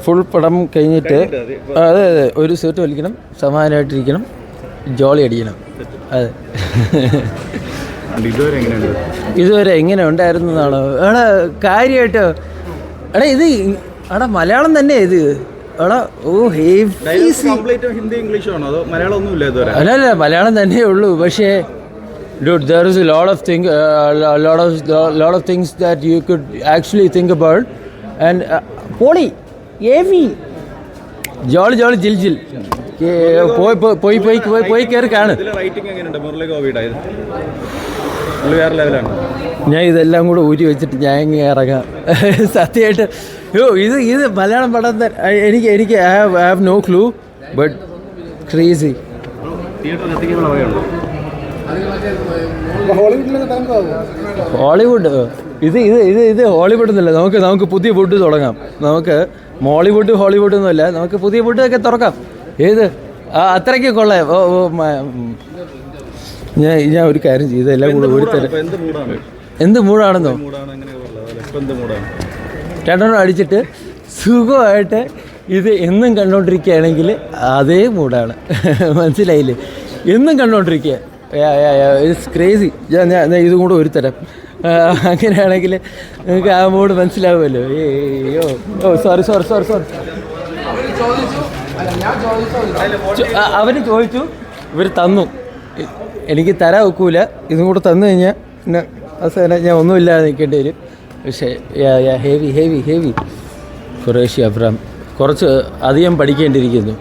Full പടം കഴിഞ്ഞിട്ട് അതെ അതെ ഒരു സീറ്റ് വലിക്കണം, സമാധാനമായിട്ടിരിക്കണം, ജോളി അടിക്കണം. അതെ. ഇതുവരെ എങ്ങനെ ഉണ്ടായിരുന്നതാണോ എടാ കാര്യമായിട്ടോ? എടാ ഇത് എടാ മലയാളം തന്നെ ഇത് എടാ. ഓ അല്ല മലയാളം തന്നെ ഉള്ളൂ. പക്ഷേ dude, there is a lot of things that you could actually think about. And poli heavy jolly jill പോയി കയറി കാണ്. ഞാൻ ഇതെല്ലാം കൂടെ ഊരി വെച്ചിട്ട് ഞാൻ ഇങ്ങനെ ഇറങ്ങാം സത്യമായിട്ട്. ഇത് മലയാളം പടം എനിക്ക് I have no clue but crazy. Hollywood ഇത് ഹോളിവുഡ് എന്നല്ല. നമുക്ക് പുതിയ ഫുഡ് തുടങ്ങാം. നമുക്ക് മോളിവുഡ് ഹോളിവുഡ് ഒന്നുമല്ല, നമുക്ക് പുതിയ ഫുഡൊക്കെ തുറക്കാം. ഏത് അത്രയ്ക്ക് കൊള്ളാം. ഞാൻ ഒരു കാര്യം ചെയ്ത് എല്ലാം കൂടെ ഒരു തരം എന്ത് മൂടാണെന്നോ രണ്ടെണ്ണം അടിച്ചിട്ട് സുഖമായിട്ട് ഇത് എന്നും കണ്ടുകൊണ്ടിരിക്കുകയാണെങ്കിൽ അതേ മൂടാണ്. മനസ്സിലായില്ലേ? എന്നും കണ്ടുകൊണ്ടിരിക്കുക. It's crazy. ഞാൻ ഇതും കൂടെ ഒരു തരം. അങ്ങനെയാണെങ്കിൽ നിങ്ങൾക്ക് ആ മൂഡ് മനസ്സിലാവുമല്ലോ. സോറി അവർ ചോദിച്ചു, ഇവർ തന്നു. എനിക്ക് തരാൻ ഒക്കൂല. ഇതും കൂടെ തന്നു കഴിഞ്ഞാൽ പിന്നെ അവസാനം ഞാൻ ഒന്നുമില്ലാതെ നിൽക്കേണ്ടി വരും. പക്ഷേ ഹെവി ഖുറേഷി അബ്രാം കുറച്ച് അധികം പഠിക്കേണ്ടിയിരിക്കുന്നു.